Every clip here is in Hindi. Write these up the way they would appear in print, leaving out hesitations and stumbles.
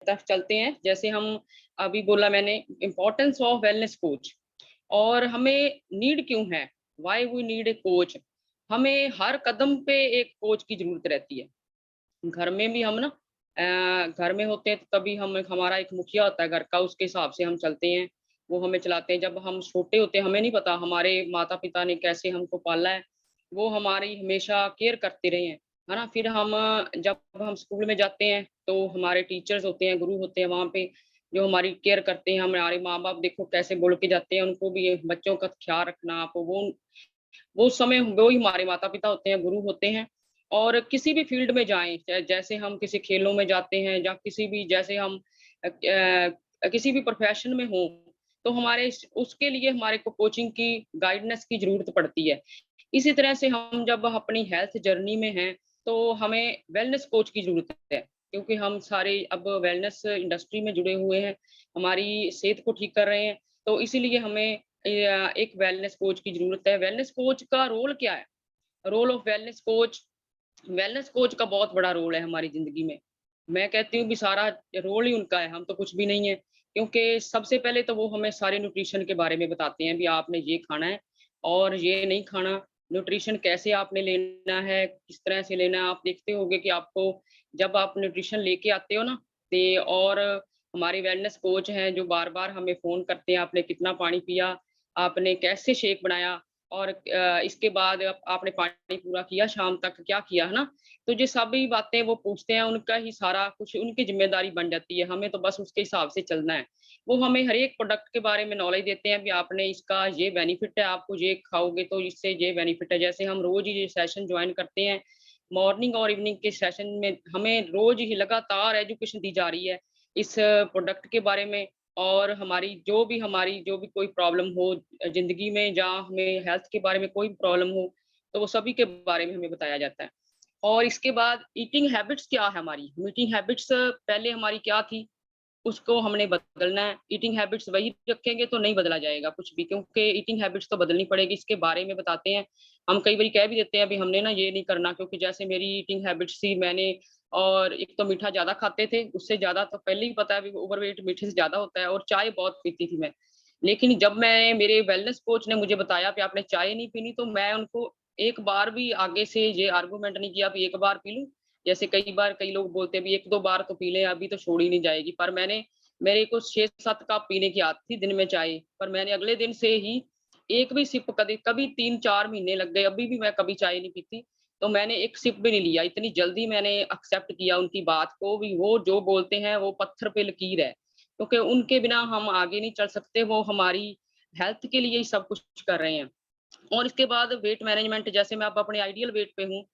तरफ चलते हैं। जैसे हम अभी बोला मैंने इम्पोर्टेंस ऑफ वेलनेस कोच और हमें नीड क्यों है? Why we need a coach? हमें हर कदम पे एक कोच की ज़रूरत रहती है। घर में भी हम ना घर में होते हैं तो तभी हम हमारा एक मुखिया होता है घर का, उसके हिसाब से हम चलते हैं, वो हमें चलाते हैं। जब हम छोटे होते हैं हमें नहीं पता हमारे माता-पिता ने कैसे हमको पाला है, वो हमारी हमेशा केयर करते रहे हैं, है ना? फिर हम जब हम स्कूल में जाते हैं तो हमारे टीचर्स होते हैं, गुरु होते हैं वहाँ पे, जो हमारी केयर करते हैं। हमारे माँ-बाप देखो कैसे बोल के जाते हैं, उनको भी ये बच्चों का ख़्याल रखना आप वो उस समय वो ही हमारे माता-पिता होते हैं, गुरु होते हैं। और किसी भी फ़ील्ड में जाएँ, जैसे हम किसी खेलों में जाते हैं या किसी भी जैसे हम किसी भी प्रोफ़ेशन में हों, तो हमारे उसके लिए हमारे को कोचिंग की, गाइडेंस की ज़रूरत पड़ती है। इसी तरह से हम जब अपनी हेल्थ जर्नी में हैं, तो हमें वेलनेस कोच की ज़रूरत है, क्योंकि हम सारे अब वेलनेस इंडस्ट्री में जुड़े हुए हैं, हमारी सेहत को ठीक कर रहे हैं, तो इसीलिए हमें एक वेलनेस कोच की ज़रूरत है। वेलनेस कोच का रोल क्या है? रोल ऑफ वेलनेस कोच का बहुत बड़ा रोल है हमारी ज़िंदगी में। मैं कहती हूँ कि सारा रोल ही उनका है, हम तो कुछ भी नहीं है। क्योंकि सबसे पहले तो वो हमें सारे न्यूट्रिशन के बारे में बताते हैं, भी आपने ये खाना है और ये नहीं खाना। न्यूट्रिशन कैसे आपने लेना है, किस तरह से लेना है। आप देखते होंगे कि आपको जब आप न्यूट्रिशन लेके आते हो ना, और हमारे वेलनेस कोच हैं जो बार-बार हमें फ़ोन करते हैं, आपने कितना पानी पिया, आपने कैसे शेक बनाया और इसके बाद आपने पानी पूरा किया, शाम तक क्या किया, है ना? तो ये सभी बातें वो पूछते हैं, उनका ही सारा कुछ उनकी ज़िम्मेदारी बन जाती है, हमें तो बस उसके हिसाब से चलना है। वो हमें हर एक प्रोडक्ट के बारे में नॉलेज देते हैं, कि आपने इसका ये बेनिफिट है, आपको ये खाओगे तो इससे ये बेनिफिट है। जैसे हम रोज़ ही ये सेशन जॉइन करते हैं, मॉर्निंग और इवनिंग के सेशन में हमें रोज़ ही लगातार एजुकेशन दी जा रही है, इस प्रोडक्ट के बारे में और हमारी जो भी कोई प्रॉब्लम हो ज़िंदगी में या हमें हेल्थ के बारे में कोई प्रॉब्लम हो, तो वो सभी के बारे में हमें बताया जाता है। और इसके बाद ईटिंग हैबिट्स क्या है हमारी? ईटिंग हैबिट्स पहले हमारी क्या थी? उसको हमने बदलना है। ईटिंग हैबिट्स वही रखेंगे तो नहीं बदला जाएगा कुछ भी, क्योंकि ईटिंग हैबिट्स तो बदलनी पड़ेगी, इसके बारे में बताते हैं। हम कई बारी कह भी देते हैं अभी हमने ना ये नहीं करना, क्योंकि जैसे मेरी ईटिंग हैबिट्स थी मैंने और एक तो मीठा ज़्यादा खाते थे, उससे ज़्यादा तो पहले ही पता है अभी ओवरवेट मीठे से ज़्यादा होता है और चाय बहुत पीती थी मैं। लेकिन जब मैं मेरे वेलनेस कोच ने मुझे बताया कि आपने चाय नहीं पीनी, तो मैं उनको एक बार भी आगे से ये आर्गुमेंट नहीं किया, अभी एक बार पी लूँ। जैसे कई बार कई लोग बोलते हैं अभी 1-2 बार तो पी लें, अभी तो छोड़ी नहीं जाएगी। पर मेरे को 6-7 कप पीने की आदत थी दिन में चाय, पर मैंने अगले दिन से ही एक भी सिप कभी कभी 3-4 महीने लग गए, अभी भी मैं कभी चाय नहीं पीती। तो मैंने एक सिप भी नहीं लिया, इतनी जल्दी मैंने एक्सेप्ट किया उनकी बात को, भी वो जो बोलते हैं वो पत्थर पे लकीर है। क्योंकि उनके बिना हम आगे नहीं चल सकते, वो हमारी हेल्थ के लिए ही सब कुछ कर रहे हैं। और इसके बाद वेट मैनेजमेंट, जैसे मैं अब अपने आइडियल वेट पे हूँ।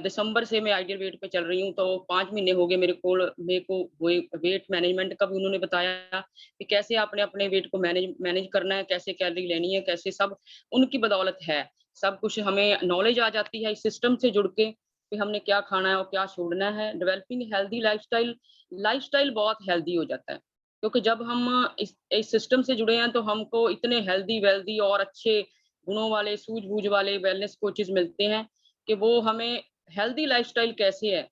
दिसंबर से मैं आइडियल वेट पे चल रही हूँ, तो 5 महीने हो गए मेरे को वे वेट मैनेजमेंट का भी उन्होंने बताया कि कैसे आपने अपने वेट को मैनेज मैनेज करना है, कैसे कैलोरी लेनी है, कैसे सब उनकी बदौलत है। सब कुछ हमें नॉलेज आ जाती है इस सिस्टम से जुड़ के, कि हमने क्या खाना है और क्या छोड़ना है। डेवलपिंग हेल्दी लाइफ़स्टाइल लाइफ़स्टाइल बहुत हेल्दी हो जाता है। क्योंकि जब हम इस सिस्टम से जुड़े हैं तो हमको इतने हेल्दी-वेल्दी और अच्छे गुणों वाले, सूझबूझ वाले वेलनेस कोचेज़ मिलते हैं, कि वो हमें हेल्दी लाइफ़स्टाइल कैसे है,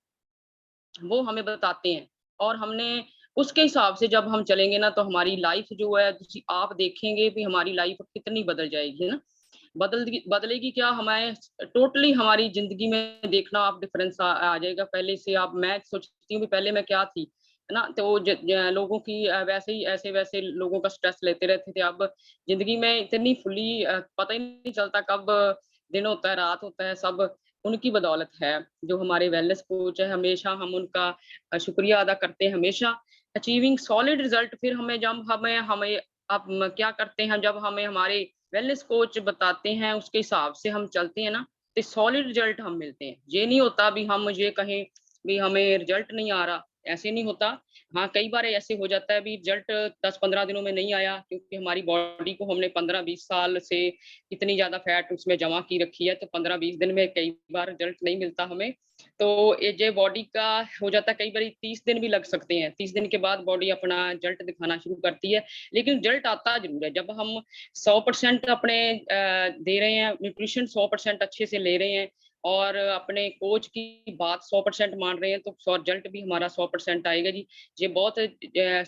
वो हमें बताते हैं। और हमने उसके हिसाब से जब हम चलेंगे ना, तो हमारी लाइफ़ जो है आप देखेंगे भी हमारी लाइफ़ कितनी बदल जाएगी, है ना? बदलेगी क्या, हमें टोटली हमारी ज़िंदगी में देखना आप डिफ़रेंस आ जाएगा। पहले से आप मैं सोचती हूँ कि पहले मैं क्या थी, है ना? तो लोगों की वैसे ही ऐसे-वैसे लोगों का स्ट्रेस लेते रहते थे। अब ज़िंदगी में इतनी फुली पता ही नहीं चलता कब दिन होता है, रात होता है, सब उनकी बदौलत है। जो हमारे वेलनेस कोच हैं, हमेशा हम उनका शुक्रिया अदा करते हैं हमेशा। अचीविंग सॉलिड रिज़ल्ट, फिर हमें जब हमें हमें अब क्या करते हैं, जब हमें हमारे वेलनेस कोच बताते हैं, उसके हिसाब से हम चलते हैं ना, तो सॉलिड रिजल्ट हम मिलते हैं। ये नहीं होता अभी हम ये कहें भी हमें रिजल्ट नहीं आ रहा, ऐसे नहीं होता। हाँ, कई बार ऐसे हो जाता है, अभी रिजल्ट 10-15 दिनों में नहीं आया, क्योंकि हमारी बॉडी को हमने 15-20 साल से इतनी ज़्यादा फैट उसमें जमा की रखी है, तो 15-20 दिन में कई बार रिजल्ट नहीं मिलता हमें। तो ये बॉडी का हो जाता है, कई बारी 30 दिन भी लग सकते हैं। 30 दिन के बाद बॉडी अपना रिजल्ट दिखाना शुरू करती है, लेकिन रिजल्ट आता ज़रूर है। जब हम 100% अपने दे रहे हैं, न्यूट्रिशन 100% अच्छे से ले रहे हैं, और अपने कोच की बात 100% मान रहे हैं, तो सो रिजल्ट भी हमारा 100% आएगा जी। ये बहुत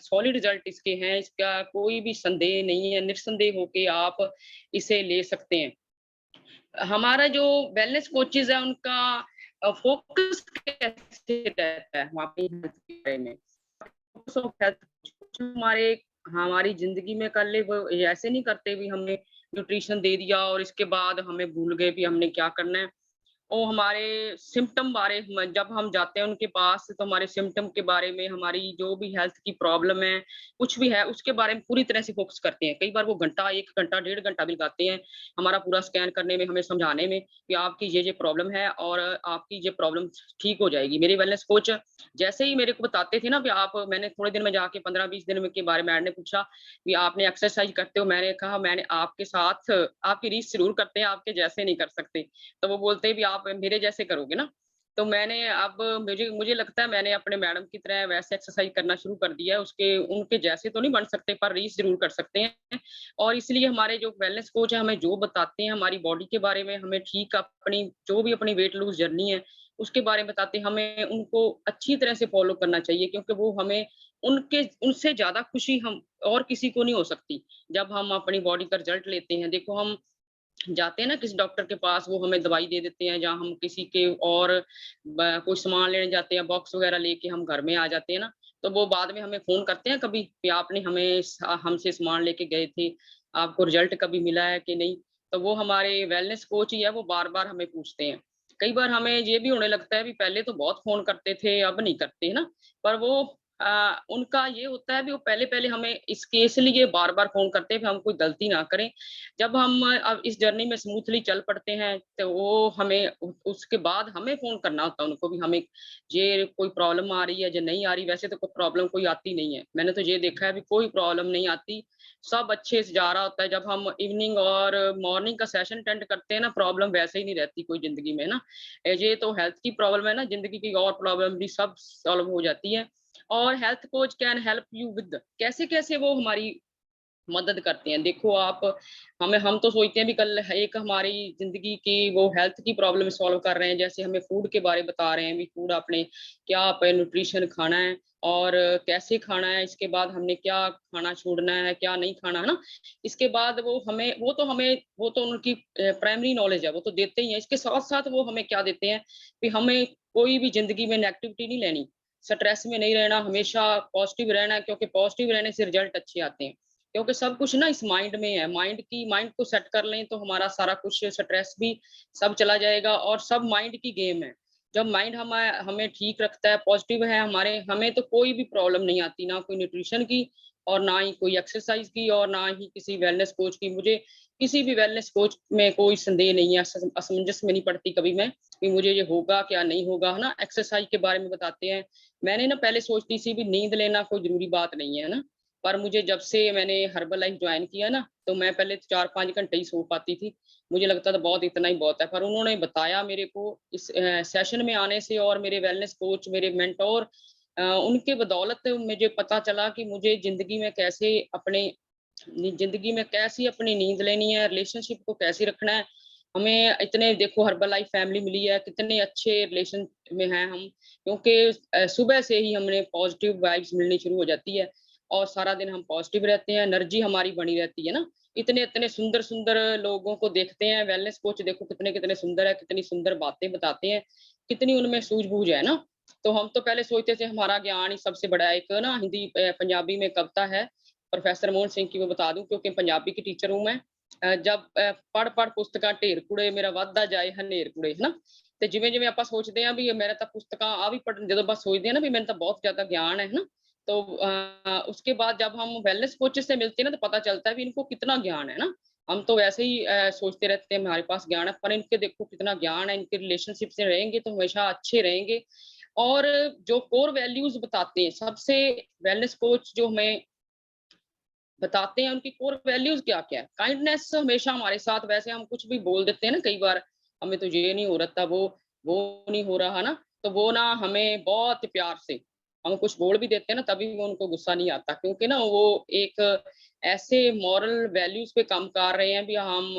सॉलिड रिजल्ट इसके हैं, इसका कोई भी संदेह नहीं है, निस्संदेह होके आप इसे ले सकते हैं। हमारा जो वेलनेस कोचेज़ है उनका फ़ोकस कैसे रहता है हमारी हेल्थ के बारे में? फ़ोकस ऑफ हेल्थ कुछ हमारे हमारी ज़िंदगी में कर ले, वो ये ऐसे नहीं करते भी हमने न्यूट्रिशन दे दिया और इसके बाद हमें भूल गए भी हमने क्या करना है। वो हमारे सिम्पटम बारे म जब हम जाते हैं उनके पास, तो हमारे सिम्पटम के बारे में, हमारी जो भी हेल्थ की प्रॉब्लम है, कुछ भी है, उसके बारे में पूरी तरह से फ़ोकस करते हैं। कई बार वो घंटा, 1 घंटा, डेढ़ घंटा भी लगाते हैं, हमारा पूरा स्कैन करने में, हमें समझाने में कि आपकी ये प्रॉब्लम है और आपकी ये प्रॉब्लम ठीक हो जाएगी। मेरे वेलनेस कोच जैसे ही मेरे को बताते थे ना कि आप मैंने थोड़े दिन में जाके 15-20 दिन में के बारे में मैड ने पूछा कि आपने एक्सरसाइज़ करते हो? मैंने कहा मैंने आपके साथ आपकी रीस ज़रूर करते हैं, आपके जैसे नहीं कर सकते। तो वो बोलते हैं भी आप मेरे जैसे करोगे ना। तो मैंने अब मुझे मुझे लगता है मैंने अपने मैडम की तरह वैसे एक्सरसाइज करना शुरू कर दिया है। उसके उनके जैसे तो नहीं बन सकते पर रीच ज़रूर कर सकते हैं। और इसलिए हमारे जो वेलनेस कोच है हमें जो बताते हैं हमारी बॉडी के बारे में, हमें ठीक अपनी जो भी अपनी वेट लूज़ जर्नी है, उसके बारे में बताते हैं। हमें उनको अच्छी तरह से फ़ॉलो करना चाहिए क्योंकि वो हमें उनके उनसे ज़्यादा खुशी हम और किसी को नहीं हो सकती। जब हम अपनी बॉडी का रिज़ल्ट लेते हैं, देखो हम जाते हैं ना किसी डॉक्टर के पास, वो हमें दवाई दे देते हैं, जहाँ हम किसी के और कोई सामान लेने जाते हैं, बॉक्स वगैरह लेके हम घर में आ जाते हैं ना, तो वो बाद में हमें फोन करते हैं कभी कि आपने हमसे सामान लेके गए थे, आपको रिजल्ट कभी मिला है कि नहीं। तो वो हमारे वेलनेस कोच ही है, वो बार बार हमें पूछते हैं। कई बार हमें ये भी होने लगता है भी पहले तो बहुत फोन करते थे, अब नहीं करते है ना। पर वो उनका ये होता है भी वो पहले पहले हमें इसलिए बार बार फोन करते हैं कि हम कोई गलती ना करें। जब हम अब इस जर्नी में स्मूथली चल पड़ते हैं, तो वो हमें उसके बाद हमें फ़ोन करना होता है उनको भी हमें ये कोई प्रॉब्लम आ रही है या नहीं आ रही, वैसे तो कोई प्रॉब्लम कोई आती नहीं है। मैंने तो ये देखा है अभी कोई प्रॉब्लम नहीं आती, सब अच्छे से जा रहा होता है। जब हम इवनिंग और मॉर्निंग का सेशन अटेंड करते हैं ना, प्रॉब्लम वैसे ही नहीं रहती कोई ज़िंदगी में ना। ये तो हेल्थ की प्रॉब्लम है ना, ज़िंदगी की और प्रॉब्लम भी सब सॉल्व हो जाती है। और health coach can help you with कैसे-कैसे वो हमारी मदद करते हैं। देखो आप हम तो सोचते हैं भी कल एक हमारी ज़िंदगी की वो हेल्थ की प्रॉब्लम सॉल्व कर रहे हैं, जैसे हमें फूड के बारे बता रहे हैं भी फूड आपने क्या आप न्यूट्रिशन खाना है और कैसे खाना है, इसके बाद हमने क्या खाना छोड़ना है, क्या नहीं खाना, है ना? इसके बाद वो तो उनकी प्राइमरी नॉलेज है, वो तो देते ही हैं। इसके साथ-साथ वो हमें क्या देते हैं कि हमें कोई भी ज़िंदगी में नेगेटिविटी नहीं लेनी, स्ट्रेस में नहीं रहना, हमेशा पॉज़िटिव रहना है क्योंकि पॉज़िटिव रहने से रिज़ल्ट अच्छे आते हैं। क्योंकि सब कुछ ना इस माइंड में है, माइंड को सेट कर लें तो हमारा सारा कुछ स्ट्रेस भी सब चला जाएगा और सब माइंड की गेम है। जब माइंड हमें ठीक रखता है, पॉजिटिव है हमें तो कोई भी प्रॉब्लम नहीं आती, ना कोई न्यूट्रिशन की और ना ही कोई एक्सरसाइज की और ना ही किसी वेलनेस कोच की। मुझे किसी भी वेलनेस कोच में कोई संदेह नहीं है, असमंजस में नहीं पड़ती कभी मैं कि मुझे ये होगा क्या नहीं होगा, है ना? एक्सरसाइज के बारे में बताते हैं। मैंने ना पहले सोचती थी भी नींद लेना कोई ज़रूरी बात नहीं है ना? पर मुझे जब से मैंने हर्बल लाइफ जॉइन किया ना, तो मैं पहले 4-5 घंटे ही सो पाती थी। मुझे लगता था बहुत इतना ही बहुत है, पर उन्होंने बताया मेरे को इस सेशन में आने से और मेरे वेलनेस कोच, मेरे मेंटर उनके बदौलत मुझे पता चला कि मुझे ज़िंदगी में कैसे ज़िंदगी में कैसी अपनी नींद लेनी है, रिलेशनशिप को कैसे रखना है। हमें इतने देखो हर्बल लाइफ फैमिली मिली है, कितने अच्छे रिलेशन में हैं हम, क्योंकि सुबह से ही हमें पॉजिटिव वाइब्स मिलनी शुरू हो जाती है और सारा दिन हम पॉजिटिव रहते हैं, एनर्जी हमारी बनी रहती है ना। इतने-इतने सुंदर-सुंदर लोगों को देखते हैं, वेलनेस कोच देखो कितने-कितने सुंदर है, कितनी सुंदर बातें बताते हैं, कितनी उनमें सूझबूझ है ना। तो हम तो पहले सोचते थे हमारा ज्ञान ही सबसे बड़ा है। एक ना पंजाबी में कविता है, प्रोफेसर मोहन सिंह की मैं बता दूँ क्योंकि पंजाबी की टीचर हूँ मैं। जब पढ़-पढ़ पुस्तकां ढेर ਕੁੜੇ ਮੇਰਾ ਵੱਧਦਾ ਜਾਏ ਹਨੇਰ ਕੁੜੇ, ਹੈ ਨਾ? ਤੇ ਜਿਵੇਂ-ਜਿਵੇਂ ਆਪਾਂ ਸੋਚਦੇ ਹਾਂ ਵੀ ਮੇਰਾ ਤਾਂ ਪੁस्तकां ਆ ਵੀ ਪੜ੍ਹਨ ਜਦੋਂ ਆਪਾਂ सोचते हैं ना भी मैंने तो बहुत ज़्यादा ज्ञान है ना? तो उसके बाद जब हम वेलनेस कोचेज़ से मिलते हैं ना तो पता चलता है भी इनको कितना ज्ञान है ना? हम तो वैसे ही सोचते रहते हैं हमारे पास ज्ञान है, पर इनके देखो कितना ज्ञान है, इनके रिलेशनशिप से रहेंगे तो हमेशा अच्छे रहेंगे। और जो कोर वैल्यूज़ बताते हैं, सबसे वेलनेस कोच जो हमें बताते हैं उनकी कोर वैल्यूज़ क्या-क्या है। काइंडनेस हमेशा हमारे साथ वैसे हम कुछ भी बोल देते हैं ना कई बार, हमें तो ये नहीं हो रहा था, वो नहीं हो रहा, है ना? तो वो ना हमें बहुत प्यार से हम कुछ बोल भी देते हैं ना तभी वो उनको गुस्सा नहीं आता क्योंकि ना वो एक ऐसे मॉरल वैल्यूज़ पे काम कर रहे हैं भी हम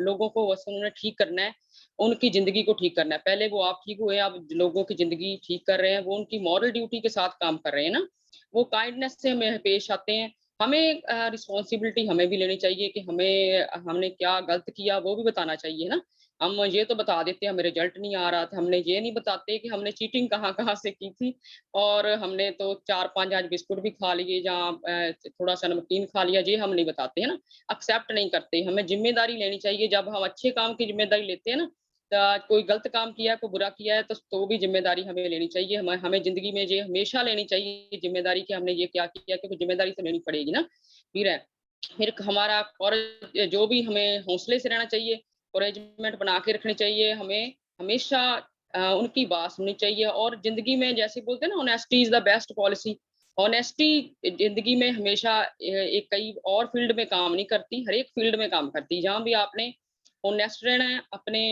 लोगों को बस उन्होंने ठीक करना है उनकी ज़िंदगी को ठीक करना है। पहले वो आप ठीक हुए, आप लोगों की ज़िंदगी ठीक कर रहे हैं, वो उनकी मॉरल ड्यूटी के साथ काम कर रहे हैं ना, वो काइंडनेस से हमें पेश आते हैं। हमें रिस्पॉन्सिबिलिटी हमें भी लेनी चाहिए कि हमने क्या गलत किया, वो भी बताना चाहिए ना। हम ये तो बता देते हैं हमें रिजल्ट नहीं आ रहा था, हमने ये नहीं बताते कि हमने चीटिंग कहाँ-कहाँ से की थी और हमने तो 4-5 आज बिस्कुट भी खा लिए जहाँ थोड़ा-सा नमकीन खा लिया, ये हम नहीं बताते, है ना? एक्सेप्ट नहीं करते, हमें ज़िम्मेदारी लेनी चाहिए। जब हम अच्छे काम की ज़िम्मेदारी लेते हैं ना, कोई गलत काम किया है, कोई बुरा किया है, तो भी ज़िम्मेदारी हमें लेनी चाहिए। हमें हमें ज़िंदगी में ये हमेशा लेनी चाहिए ज़िम्मेदारी कि हमने ये क्या किया, क्योंकि ज़िम्मेदारी तो लेनी पड़ेगी ना। फिर है फिर हमारा और जो भी हमें हौसले से रहना चाहिए, अरेंजमेंट बना के रखनी चाहिए, हमें हमेशा उनकी बात सुननी चाहिए और ज़िंदगी में जैसे बोलते हैं ना honesty is the best policy. Honesty ज़िंदगी में हमेशा एक कई और फ़ील्ड में काम नहीं करती, हर एक फ़ील्ड में काम करती है। जहाँ भी आपने ऑनेस्ट रहना है अपने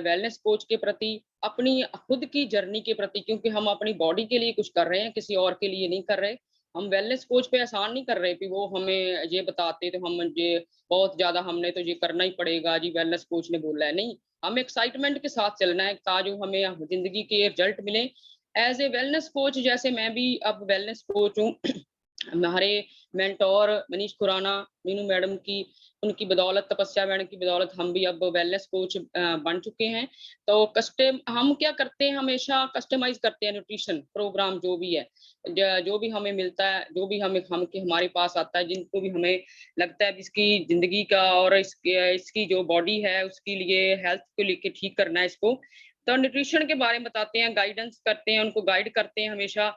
वेलनेस कोच के प्रति, अपनी खुद की जर्नी के प्रति क्योंकि हम अपनी बॉडी के लिए कुछ कर रहे हैं, किसी और के लिए नहीं कर रहे। हम वेलनेस कोच पे एहसान नहीं कर रहे कि वो हमें ये बताते तो हम ये बहुत ज़्यादा हमने तो ये करना ही पड़ेगा जी वेलनेस कोच ने बोला है, नहीं। हमें एक्साइटमेंट के साथ चलना है ताकि हमें ज़िंदगी के रिजल्ट मिले। एज़ ए वेलनेस कोच जैसे मैं भी अब वेलनेस कोच हूँ। हमारे मेंटोर मनीष खुराना, मीनू मैडम की उनकी बदौलत, तपस्या मैडम की बदौलत हम भी अब वेलनेस कोच बन चुके हैं। तो कस्टम हम क्या करते हैं हमेशा कस्टमाइज़ करते हैं न्यूट्रिशन प्रोग्राम जो भी है। जो भी हमें मिलता है, जो भी हमारे पास आता है, जिनको भी हमें लगता है इसकी ज़िंदगी का और इसकी जो बॉडी है उसके लिए हेल्थ को लेके ठीक करना है इसको। तो न्यूट्रिशन के बारे में बताते हैं, गाइडेंस करते हैं, उनको गाइड करते हैं हमेशा।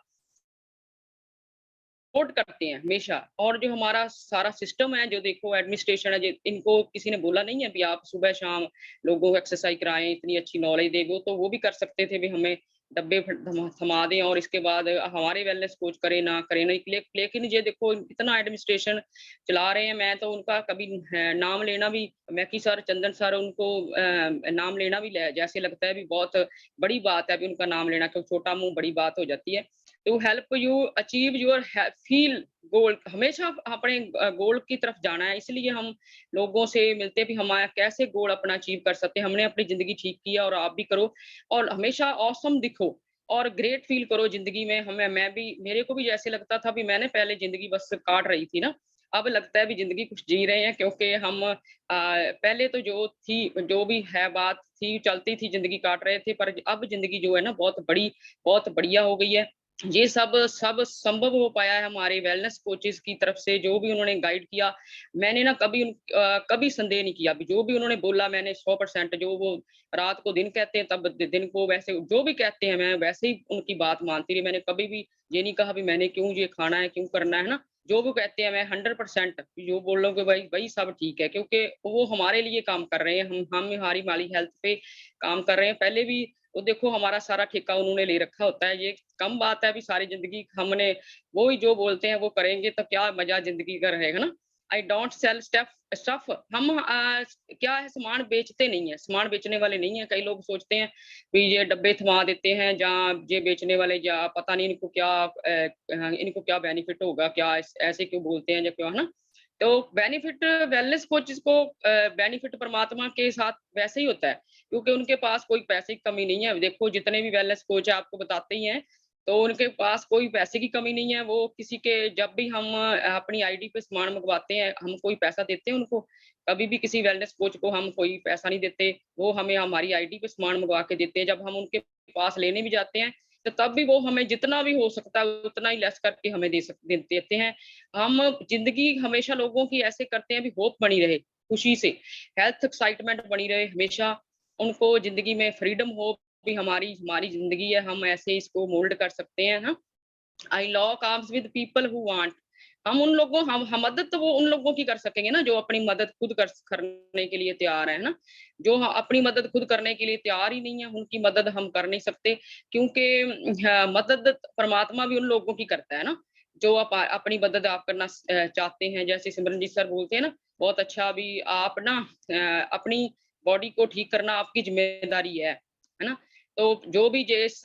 सपोर्ट करते हैं हमेशा और जो हमारा सारा सिस्टम है जो देखो एडमिनिस्ट्रेशन है इनको किसी ने बोला नहीं है भी आप सुबह शाम लोगों को एक्सरसाइज कराएं इतनी अच्छी नॉलेज दे वो तो वो भी कर सकते थे भी हमें डब्बे थमा दें और इसके बाद हमारे वेलनेस कोच करे ना करे ना लेकिन ये देखो इतना एडमिनिस्ट्रेशन चला रहे हैं मैं तो उनका कभी नाम लेना भी मैकी सर चंदन सर उनको नाम लेना भी जैसे लगता है भी बहुत बड़ी बात है अभी उनका नाम लेना क्योंकि छोटा मुंह बड़ी बात हो जाती है to help you achieve your feel goal हमेशा अपने गोल की तरफ जाना है इसलिए हम लोगों से मिलते भी हमारा कैसे गोल अपना अचीव कर सकते हैं हमने अपनी जिंदगी ठीक किया और आप भी करो और हमेशा ऑसम दिखो और ग्रेट फील करो जिंदगी में हमें मैं भी मेरे को भी जैसे लगता था भी मैंने पहले जिंदगी बस काट रही थी ना अब लगता है भी जिंदगी कुछ जी रहे हैं क्योंकि हम पहले तो जो थी जो भी है बात थी चलती थी जिंदगी काट रहे थे पर अब जिंदगी जो है ना बहुत बढ़िया हो गई है ये सब सब संभव हो पाया है हमारे वेलनेस कोचेस की तरफ से जो भी उन्होंने गाइड किया मैंने ना कभी संदेह नहीं किया जो भी उन्होंने बोला मैंने 100% जो वो रात को दिन कहते हैं तब दिन को वैसे जो भी कहते हैं मैं वैसे ही उनकी बात मानती रही मैंने कभी भी ये नहीं कहा भी मैंने क्यों ये खाना है क्यों करना है ना जो वो कहते हैं मैं 100% जो बोल रहा हूँ कि भाई भाई सब ठीक है क्योंकि वो हमारे लिए काम कर रहे हैं हम हमारी माली हेल्थ पे काम कर रहे हैं पहले भी तो देखो हमारा सारा ठेका उन्होंने ले रखा होता है ये कम बात है अभी सारी जिंदगी हमने वो ही जो बोलते हैं वो करेंगे तो क्या मजा जिंदगी का रहेगा ना आई डोंट सेल स्टफ हम क्या है सामान बेचते नहीं है सामान बेचने वाले नहीं है कई लोग सोचते हैं भी ये डब्बे थमा देते हैं जहाँ ये बेचने वाले या पता नहीं इनको क्या बेनिफिट होगा क्या ऐसे क्यों बोलते हैं या क्यों है ना तो बेनिफिट वेलनेस कोचेस को बेनिफिट परमात्मा के साथ वैसे ही होता है क्योंकि उनके पास कोई पैसे की कमी नहीं है देखो जितने भी वेलनेस कोच है आपको बताते ही हैं तो उनके पास कोई पैसे की कमी नहीं है वो किसी के जब भी हम अपनी आईडी पे सामान मंगवाते हैं हम कोई पैसा देते हैं उनको कभी भी किसी वेलनेस कोच को हम कोई पैसा नहीं देते वो हमें हमारी आईडी पे सामान मंगवा के देते हैं जब हम उनके पास लेने भी जाते हैं तो तब भी वो हमें जितना भी हो सकता है उतना ही लेस करके हमें देते हैं हम जिंदगी हमेशा लोगों की ऐसे करते हैं भी होप बनी रहे खुशी से हेल्थ एक्साइटमेंट बनी रहे हमेशा उनको जिंदगी में फ्रीडम हो भी हमारी हमारी जिंदगी है हम ऐसे इसको मोल्ड कर सकते हैं ना I lock arms with people who want हम उन लोगों हम मदद तो वो उन लोगों की कर सकेंगे ना जो अपनी मदद खुद करने के लिए तैयार है ना जो अपनी मदद खुद करने के लिए तैयार ही नहीं है उनकी मदद हम कर नहीं सकते क्योंकि मदद परमात्मा भी उन लोगों की करता है ना जो अपनी मदद आप करना चाहते हैं जैसे सिमरनजीत सर बोलते हैं ना बहुत अच्छा भी आप ना अपनी बॉडी को ठीक करना आपकी जिम्मेदारी है ना तो जो भी इस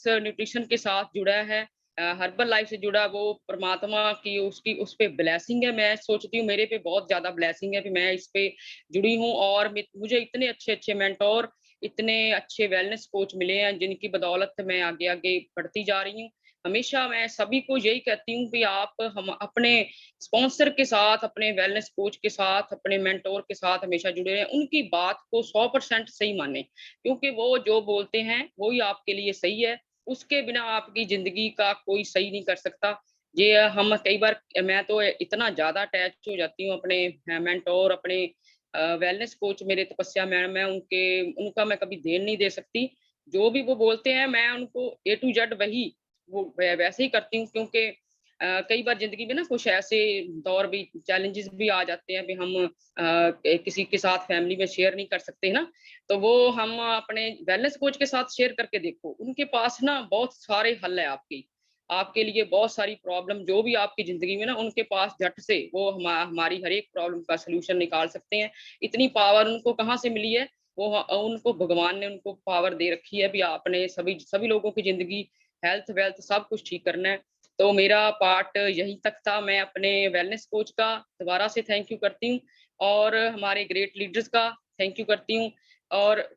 न्यूट्रिशन के साथ जुड़ा है हर्बल लाइफ से जुड़ा वो परमात्मा की उसकी उस पे ब्लेसिंग है मैं सोचती हूँ मेरे पे बहुत ज्यादा ब्लेसिंग है कि मैं इस पे जुड़ी हूँ और मुझे इतने अच्छे अच्छे मेंटोर इतने अच्छे वेलनेस कोच मिले हैं जिनकी बदौलत मैं आगे-आगे बढ़ती जा रही हूँ। हमेशा मैं सभी को यही कहती हूँ कि आप हम अपने स्पॉन्सर के साथ, अपने वेलनेस कोच के साथ, अपने मेंटर के साथ हमेशा जुड़े रहें। उनकी बात को 100% सही मानें, क्योंकि वो जो बोलते हैं, वो ही आपके लिए सही है। उसके बिना आपकी ज़िंदगी का कोई सही नहीं कर सकता। ये हम कई बार मैं तो इतना ज़्यादा अटैच हो जाती हूँ अपने मेंटर, अपने वेलनेस कोच मेरे तपस्या मैडम हैं, उनका मैं कभी देन नहीं दे सकती। जो भी वो बोलते हैं, मैं उनको ए टू ज़ेड वही वो वैसे ही करती हूँ, क्योंकि कई बार ज़िंदगी में ना कुछ ऐसे दौर भी चैलेंजेस भी आ जाते हैं, भी हम किसी के साथ फैमिली में शेयर नहीं कर सकते ना, तो वो हम अपने वेलनेस कोच के साथ शेयर करके देखो। उनके पास ना बहुत सारे हल है आपके लिए बहुत सारी प्रॉब्लम जो भी आपकी ज़िंदगी में ना उनके पास झट से वो हमारी हर एक प्रॉब्लम का सॉल्यूशन निकाल सकते हैं। इतनी पावर उनको कहाँ से मिली है? उनको भगवान ने उनको पावर दे रखी है, भी आपने सभी सभी लोगों की ज़िंदगी, हेल्थ-वेल्थ सब कुछ ठीक करना है। तो मेरा पार्ट यहीं तक था। मैं अपने वेलनेस कोच का दोबारा से थैंक यू करती हूँ और हमारे ग्रेट लीडर्स का थैंक यू करती हूँ और